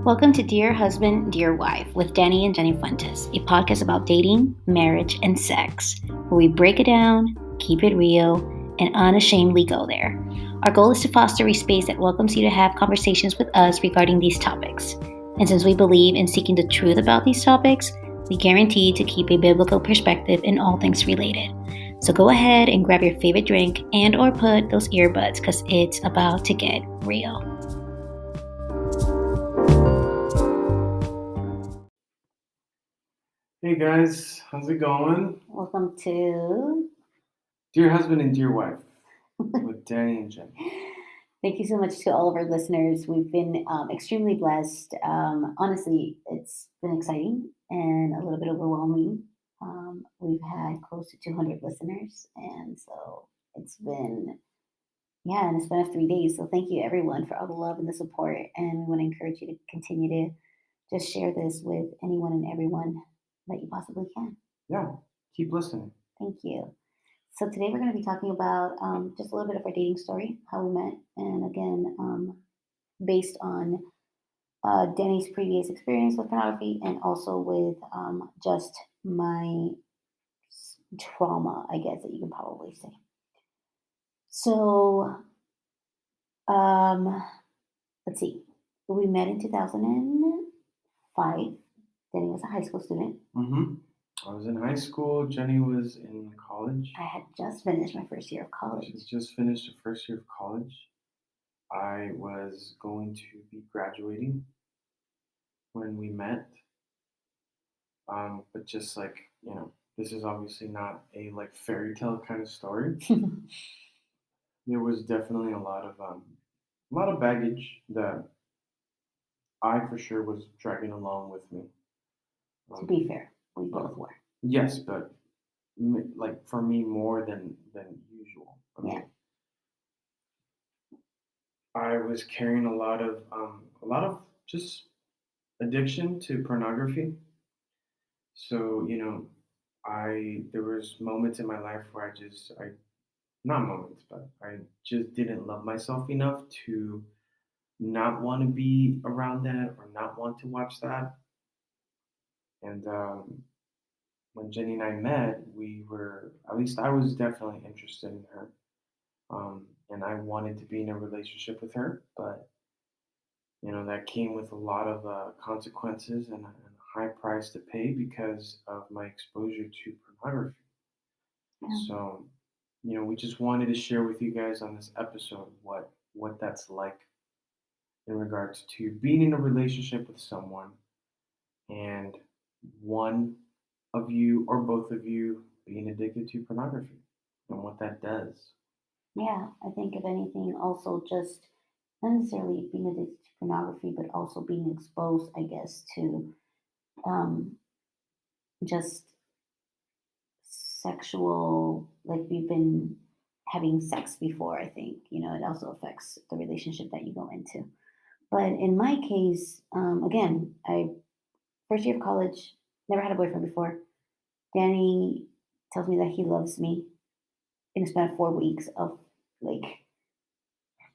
Welcome to Dear Husband, Dear Wife with Jennie and Jennie Fuentes, a podcast about dating, marriage, and sex, where we break it down, keep it real, and unashamedly go there. Our goal is to foster a space that welcomes you to have conversations with us regarding these topics. And since we believe in seeking the truth about these topics, we guarantee to keep a biblical perspective in all things related. So go ahead and grab your favorite drink and or put those earbuds because it's about to get real. Hey guys, how's it going? Welcome to Dear Husband and Dear Wife with Danny and Jennie. Thank you so much to all of our listeners. We've been extremely blessed. Honestly, it's been exciting and a little bit overwhelming. We've had close to 200 listeners, and so it's been and it's been 3 days. So thank you everyone for all the love and the support, and we want to encourage you to continue to just share this with anyone and everyone that you possibly can. Yeah, keep listening. Thank you. So today we're going to be talking about just a little bit of our dating story, how we met, and again, based on Danny's previous experience with pornography and also with just my trauma, I guess that you can probably say. So, let's see. We met in 2005. Danny was a high school student. I was in high school. Jennie was in college. I had just finished my first year of college. She just finished her first year of college. I was going to be graduating when we met. But just like, this is obviously not a like fairy tale kind of story. There was definitely a lot of baggage that I for sure was dragging along with me. To be fair, we both were. Yes, but like for me more than usual. I was carrying a lot of just addiction to pornography. So there was moments in my life where I not moments, but I just didn't love myself enough to not want to be around that or not want to watch that. And when Jennie and I met, at least I was definitely interested in her. And I wanted to be in a relationship with her, but that came with a lot of consequences and a high price to pay because of my exposure to pornography. Yeah. So, we just wanted to share with you guys on this episode what that's like in regards to being in a relationship with someone and one of you or both of you being addicted to pornography and what that does. Yeah, I think if anything, also just not necessarily being addicted to pornography, but also being exposed, I guess, to just sexual, like we've been having sex before, I think, it also affects the relationship that you go into. But in my case, again, first year of college, never had a boyfriend before. Danny tells me that he loves me in a span of 4 weeks of like.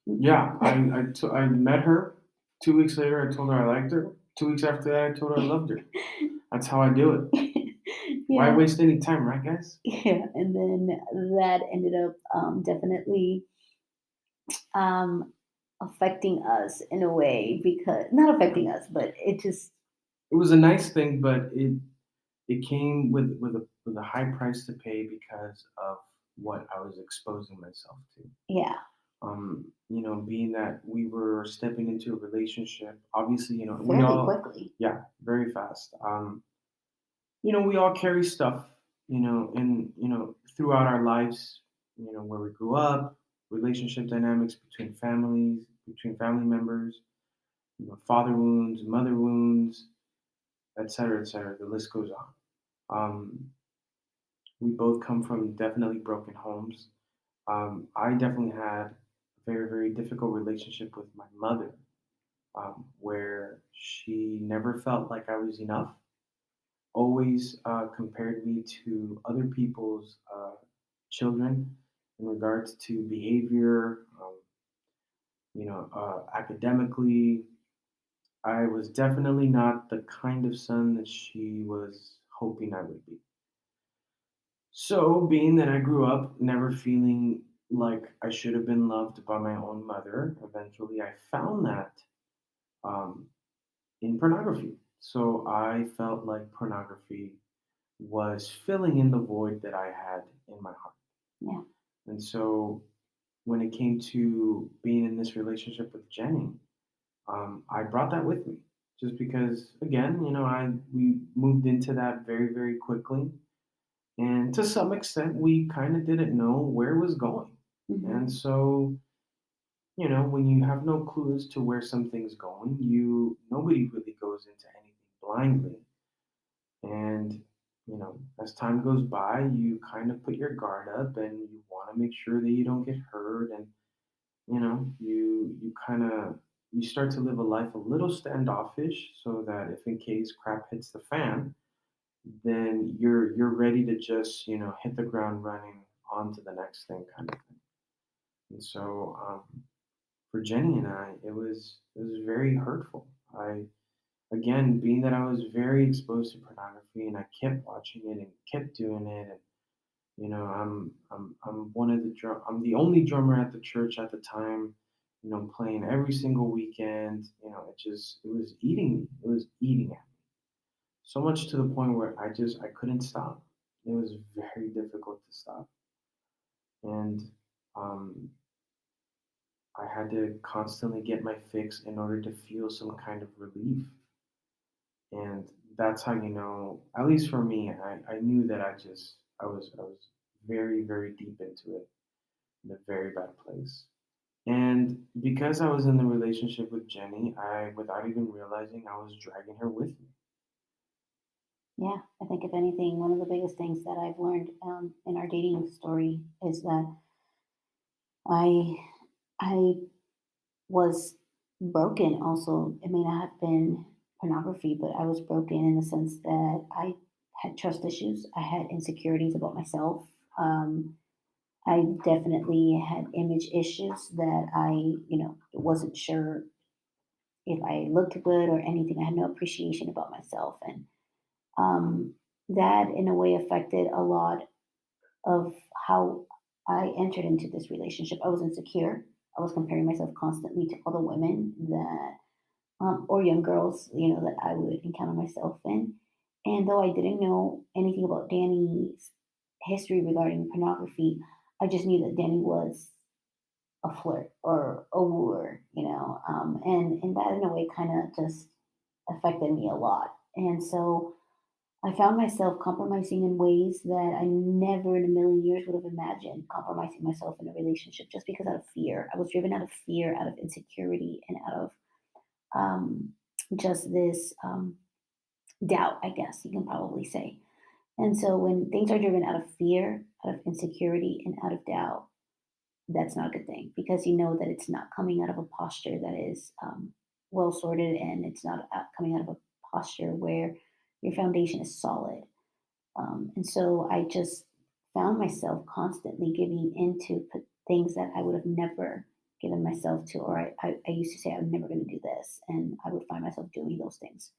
Yeah, I met her. 2 weeks later, I told her I liked her. 2 weeks after that, I told her I loved her. That's how I do it. Yeah. Why waste any time, right, guys? Yeah, and then that ended up definitely affecting us in a way, because not affecting us, but it was a nice thing, but it came with a high price to pay because of what I was exposing myself to. Yeah. Being that we were stepping into a relationship, obviously, we all quickly. Yeah, very fast. We all carry stuff, and throughout our lives, where we grew up, relationship dynamics between families, between family members, father wounds, mother wounds, et cetera, et cetera. The list goes on. We both come from definitely broken homes. I definitely had a very, very difficult relationship with my mother, where she never felt like I was enough, always compared me to other people's children in regards to behavior, academically, I was definitely not the kind of son that she was hoping I would be. So, being that I grew up never feeling like I should have been loved by my own mother, eventually I found that um, in pornography. So, I felt like pornography was filling in the void that I had in my heart. Yeah. And so, when it came to being in this relationship with Jenny, I brought that with me just because, again, I we moved into that very, very quickly. And to some extent, we kind of didn't know where it was going. Hmm. And so, when you have no clue as to where something's going, nobody really goes into anything blindly. And, as time goes by, you kind of put your guard up and you want to make sure that you don't get hurt. And, you kind of you start to live a life a little standoffish so that if in case crap hits the fan, then you're ready to just hit the ground running on to the next thing kind of thing. And so for Jenny and I, it was very hurtful. I Again, being that I was very exposed to pornography and I kept watching it and kept doing it, and I'm the only drummer at the church at the time. Playing every single weekend. It was eating me. It was eating at me. So much to the point where I couldn't stop. It was very difficult to stop. And um, I had to constantly get my fix in order to feel some kind of relief. And that's how at least for me, I knew that I was very, very deep into it, in a very bad place. And because I was in the relationship with Jenny, without even realizing, I was dragging her with me. Yeah, I think if anything, one of the biggest things that I've learned in our dating story is that I I was broken. Also, it may not have been pornography, but I was broken in the sense that I had trust issues. I had insecurities about myself. I definitely had image issues that wasn't sure if I looked good or anything. I had no appreciation about myself, and um, that in a way affected a lot of how I entered into this relationship. I was insecure. I was comparing myself constantly to other women that, or young girls, that I would encounter myself in. And though I didn't know anything about Danny's history regarding pornography, I just knew that Danny was a flirt or a wooer, and that in a way kind of just affected me a lot. And so I found myself compromising in ways that I never in a million years would have imagined compromising myself in a relationship just because out of fear. I was driven out of fear, out of insecurity, and out of um, just this doubt, I guess you can probably say. And so when things are driven out of fear, out of insecurity, and out of doubt, that's not a good thing because you know that it's not coming out of a posture that is well sorted, and it's not coming out of a posture where your foundation is solid. And so I just found myself constantly giving into things that I would have never given myself to, or I used to say I'm never going to do this. And I would find myself doing those things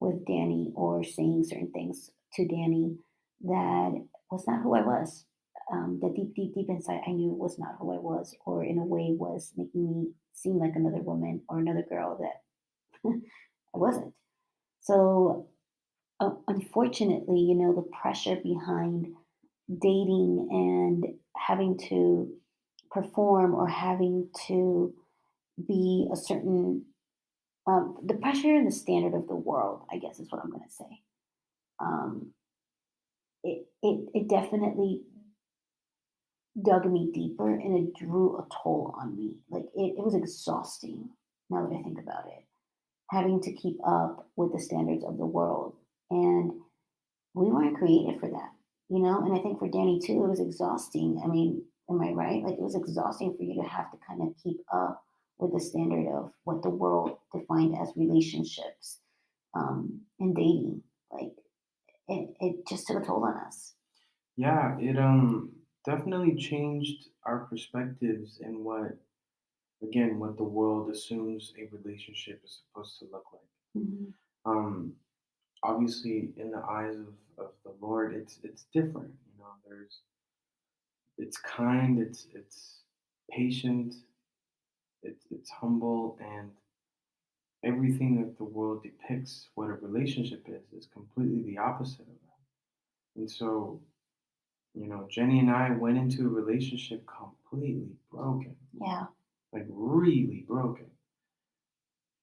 with Danny or saying certain things to Danny that was not who I was. That deep, deep, deep inside, I knew was not who I was, or in a way was making me seem like another woman or another girl that I wasn't. So unfortunately, the pressure behind dating and having to perform or having to be a certain, the pressure and the standard of the world, I guess is what I'm going to say. Um, it definitely dug me deeper and it drew a toll on me. Like it was exhausting now that I think about it, having to keep up with the standards of the world. And we weren't created for that. And I think for Danny too, it was exhausting. I mean, am I right? Like it was exhausting for you to have to kind of keep up with the standard of what the world defined as relationships and dating. Like it just took a toll on us. Yeah, it definitely changed our perspectives and what again, what the world assumes a relationship is supposed to look like. Mhm. Um, Obviously, in the eyes of the Lord, it's different. It's kind, it's patient, it's humble, and everything that the world depicts what a relationship is completely the opposite of that. And so, Jenny and I went into a relationship completely broken, Yeah. like really broken.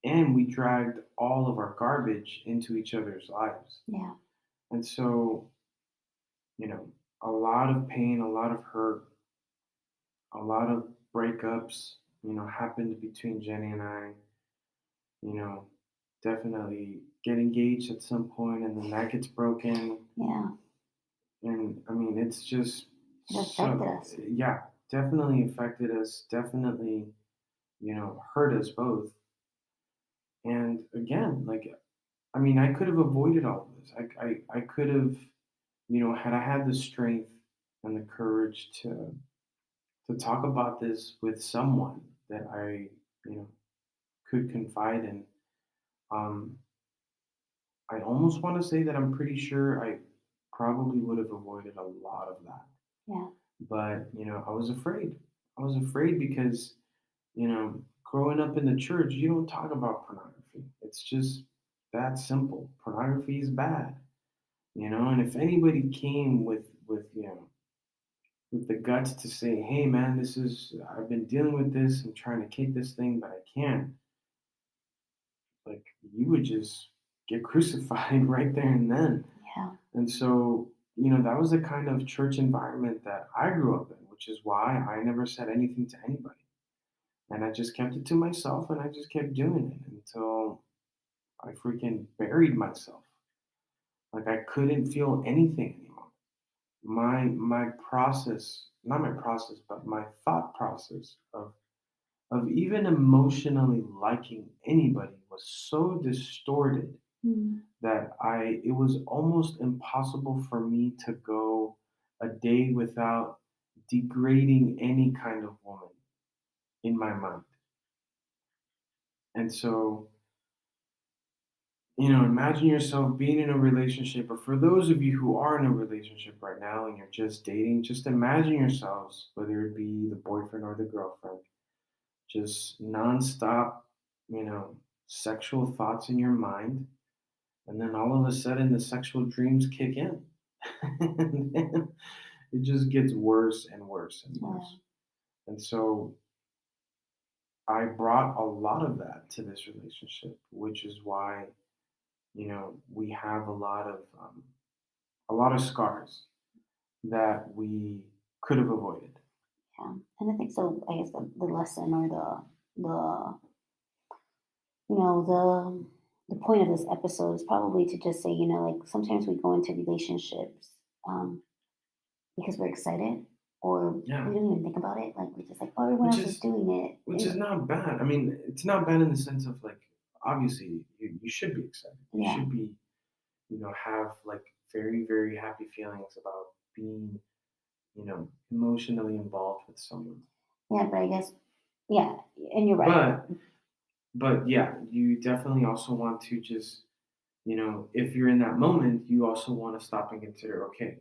And we dragged all of our garbage into each other's lives. Yeah. And so, you know, a lot of pain, a lot of hurt, a lot of breakups, happened between Jenny and I. You know, definitely get engaged at some point and then that gets broken. Yeah. And I mean, it's just It affected so, us. yeah, definitely affected us, definitely, hurt us both. And again, like, I mean, I could have avoided all of this. I could have, had I had the strength and the courage to talk about this with someone that I, you know, could confide in. Um, I almost want to say that I'm pretty sure I probably would have avoided a lot of that. Yeah. But, I was afraid. I was afraid because, growing up in the church, you don't talk about pornography. It's just that simple. Pornography is bad, and if anybody came with the guts to say, "Hey man, I've been dealing with this, I'm trying to kick this thing, but I can't." Like, you would just get crucified right there and then. Yeah. And so, that was the kind of church environment that I grew up in, which is why I never said anything to anybody. And I just kept it to myself and I just kept doing it until I freaking buried myself. Like, I couldn't feel anything anymore. My process, not my process, but my thought process of even emotionally liking anybody was so distorted Mm. that it was almost impossible for me to go a day without degrading any kind of woman in my mind. And so, imagine yourself being in a relationship, or for those of you who are in a relationship right now and you're just dating, just imagine yourselves, whether it be the boyfriend or the girlfriend, just nonstop, you know, sexual thoughts in your mind. And then all of a sudden, the sexual dreams kick in. And then it just gets worse and worse and Yeah. worse. And so I brought a lot of that to this relationship, which is why, we have a lot of scars that we could have avoided. Yeah. And I think so. I guess the lesson or the you know the point of this episode is probably to just say, like sometimes we go into relationships um, because we're excited or Yeah, we don't even think about it. Like we're just like, oh, everyone which else is is doing it. which is not bad. I mean, it's not bad in the sense of, like, obviously you should be excited. You Yeah. should be, have like very, very happy feelings about being, emotionally involved with someone. Yeah. But I guess, yeah. And you're right. But yeah, you definitely also want to just, if you're in that moment, you also want to stop and consider, okay,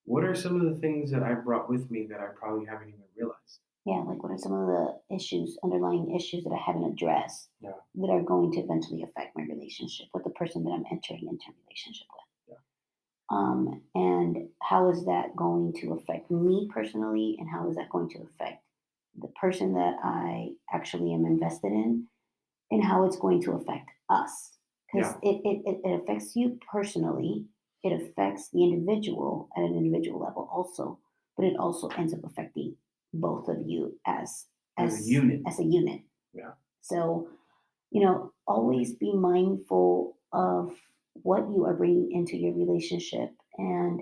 what are some of the things that I brought with me that I probably haven't even realized? Yeah. Like what are some of the underlying issues that I haven't addressed Yeah, that are going to eventually affect my relationship with the person that I'm entering into a relationship with? yeah, And how is that going to affect me personally? And how is that going to affect the person that I actually am invested in? And how it's going to affect us? Because yeah. it affects you personally, it affects the individual at an individual level also, but it also ends up affecting both of you As a unit. as a unit. Yeah, So always be mindful of what you are bringing into your relationship, and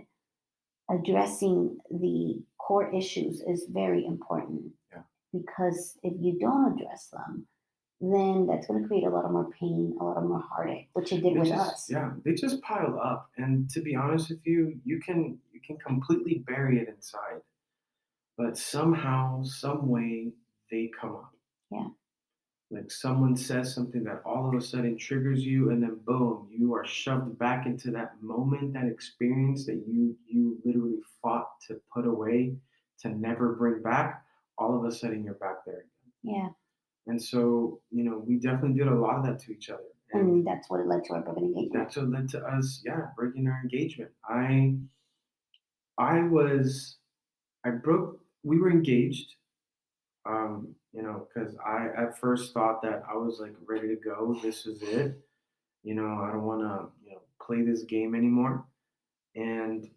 addressing the core issues is very important, yeah. because if you don't address them, then that's going to create a lot of more pain, a lot of more heartache, which it did with us. They just pile up, and to be honest with you, you can completely bury it inside, but somehow, some way, they come up. Yeah. Like someone says something that all of a sudden triggers you, and then boom, you are shoved back into that moment, that experience that you literally fought to put away, to never bring back. All of a sudden, you're back there again. Yeah. And so, we definitely did a lot of that to each other, and And that's what it led to our broken engagement. that's what led to us, yeah, breaking our engagement. I was, I broke. We were engaged. Because I at first thought that I was like ready to go. This is it. I don't want to, play this game anymore. And,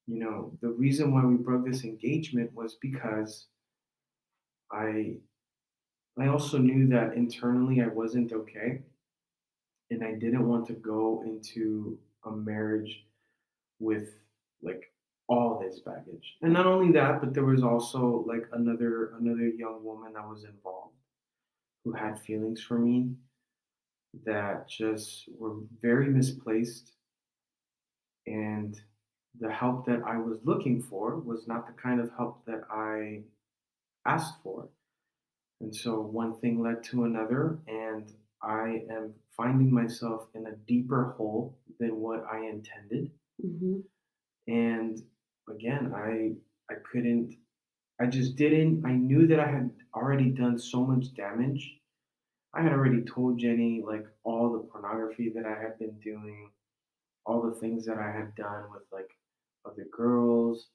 the reason why we broke this engagement was because I, I also knew that internally I wasn't okay. And I didn't want to go into a marriage with like all this baggage. And not only that, but there was also like another young woman that was involved who had feelings for me that just were very misplaced, and the help that I was looking for was not the kind of help that I asked for. And so one thing led to another, and I am finding myself in a deeper hole than what I intended. Hmm. And again, I couldn't, I just didn't, I knew that I had already done so much damage. I had already told Jenny like all the pornography that I had been doing, all the things that I had done with like other girls.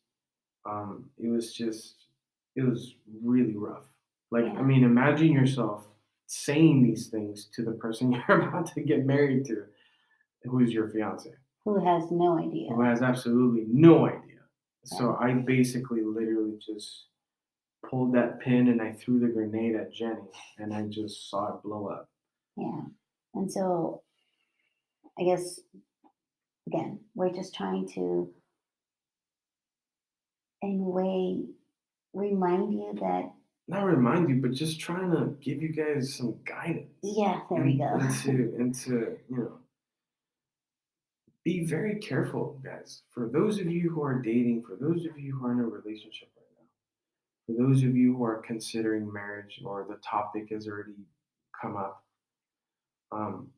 It was just, it was really rough. Like, I Yeah. mean, imagine yourself saying these things to the person you're about to get married to, who's your fiance, Who has no idea? who has absolutely no idea. Yeah. So I basically literally just pulled that pin and I threw the grenade at Jenny, and I just saw it blow up. Yeah. And so I guess again, we're just trying to, in a way, remind you that, Not remind you, but just trying to give you guys some guidance yeah, there we and go. and to be very careful, guys. For those of you who are dating, for those of you who are in a relationship right now, for those of you who are considering marriage or the topic has already come up, um,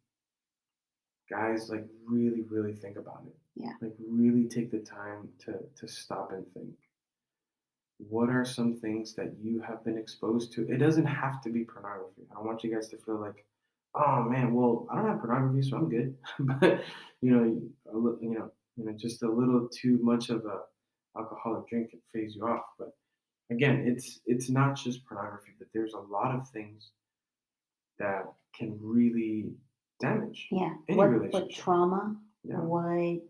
guys, like really, really think about it. Yeah. Like really take the time to stop and think. What are some things that you have been exposed to? It doesn't have to be pornography. I don't want you guys to feel like, oh man, well, I don't have pornography, so I'm good. But just a little too much of a alcoholic drink can phase you off. But again, it's not just pornography, but there's a lot of things that can really damage Yeah. any What relationship. trauma, Yeah. what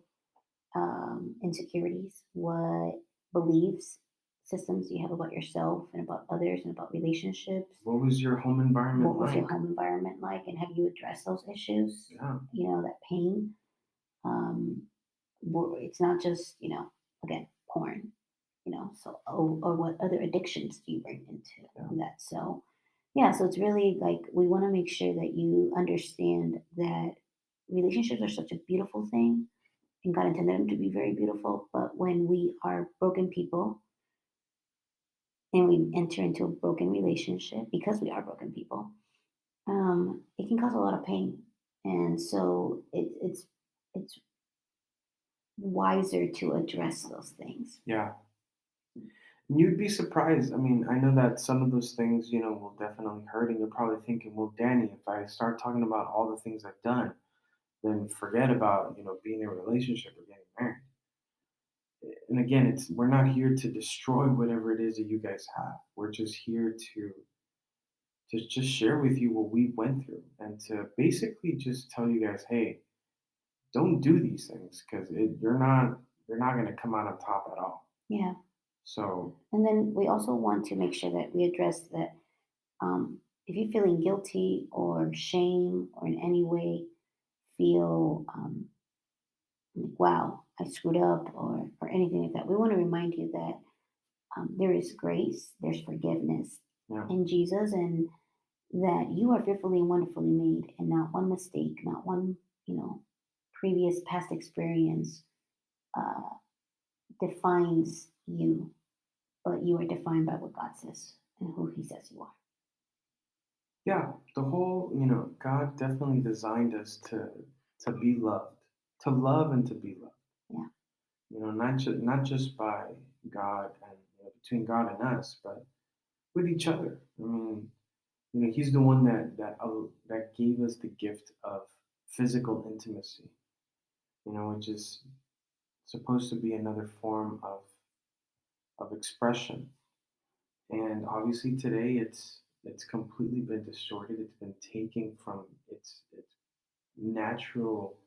insecurities, what beliefs systems you have about yourself and about others and about relationships. What was your home What environment was your like? home environment like, and have you addressed those issues? Yeah. That pain. Um, it's not just again porn. So or what other addictions do you bring into Yeah. that? So yeah, so it's really like we want to make sure that you understand that relationships are such a beautiful thing, and God intended them to be very beautiful. But when we are broken people and we enter into a broken relationship, because we are broken people, it can cause a lot of pain. And so it's wiser to address those things. Yeah. You'd be surprised. I mean, I know that some of those things, will definitely hurt, and you're probably thinking, well, Danny, if I start talking about all the things I've done, then forget about, being in a relationship or getting married. And again, we're not here to destroy whatever it is that you guys have. We're just here to just share with you what we went through, and to basically just tell you guys, hey, don't do these things because you're not going to come out on top at all. Yeah. So And then we also want to make sure that we address that, if you're feeling guilty or shame or in any way feel like, wow, I screwed up, or anything like that, we want to remind you that there is grace, there's forgiveness yeah, in Jesus, and that you are fearfully and wonderfully made, and not one mistake, not one, previous past experience uh, defines you, but you are defined by what God says and who He says you are. Yeah, the whole, God definitely designed us to be loved, to love and to be loved. Yeah. Not just by God and between God and us, but with each other. I mean, He's the one that gave us the gift of physical intimacy. Which is supposed to be another form of expression. And obviously today it's completely been distorted. It's been taken from its natural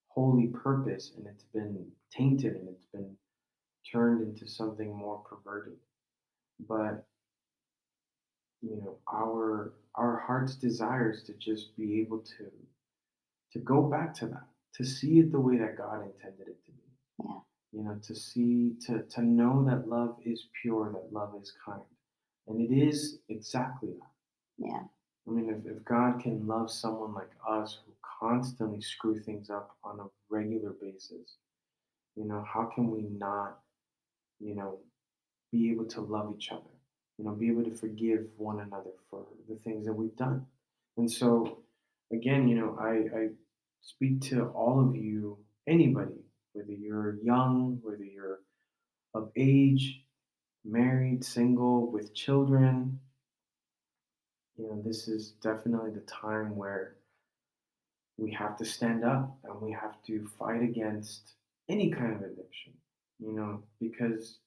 holy purpose, and it's been tainted, and it's been turned into something more perverted. But our heart's desires to just be able to go back to that, to see it the way that God intended it to be. Yeah. To see, to know that love is pure, that love is kind. And it is exactly that. Yeah. I mean, if God can love someone like us who constantly screw things up on a regular basis, how can we not, you know, be able to love each other, be able to forgive one another for the things that we've done. And so, again, I speak to all of you, anybody, whether you're young, whether you're of age, married, single, with children. This is definitely the time where we have to stand up and we have to fight against any kind of addiction, because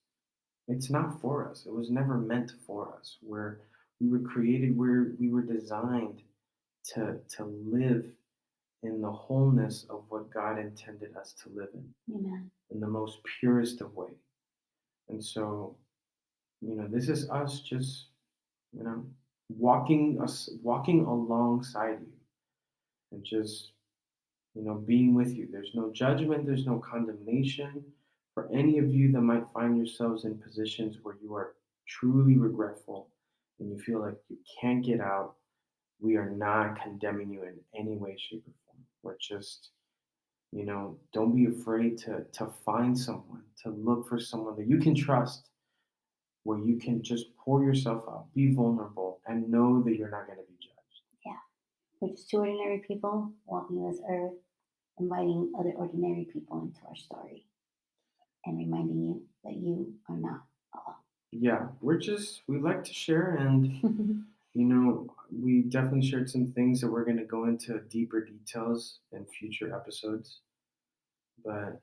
it's not for us. It was never meant for us. Where we were created, where we were designed to live in the wholeness of what God intended us to live Amen. in the most purest of way. And so, this is us just, you know, walking alongside you and just, being with you. There's no judgment, there's no condemnation for any of you that might find yourselves in positions where you are truly regretful and you feel like you can't get out. We are not condemning you in any way, shape, or form. We're just, don't be afraid to find someone, to look for someone that you can trust, where you can just pour yourself out, be vulnerable, and know that you're not going to be judged. Yeah. We're just two ordinary people walking this earth, inviting other ordinary people into our story and reminding you that you are not alone. Yeah, we like to share, and we definitely shared some things that we're going to go into deeper details in future episodes. But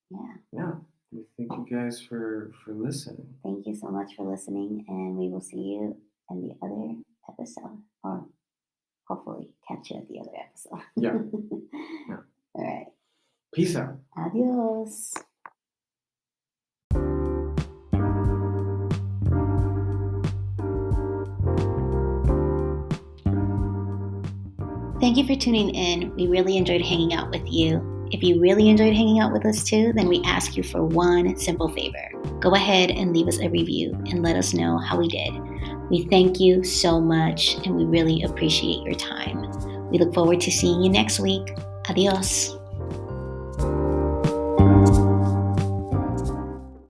Yeah. yeah, we thank you guys for listening. Thank you so much for listening, and we will see you in the other episode, or hopefully catch you at the other episode. Yeah. Yeah. All right. Peace out. Adios. Thank you for tuning in. We really enjoyed hanging out with you. If you really enjoyed hanging out with us too, then we ask you for one simple favor. Go ahead and leave us a review and let us know how we did. We thank you so much, and we really appreciate your time. We look forward to seeing you next week. Adios.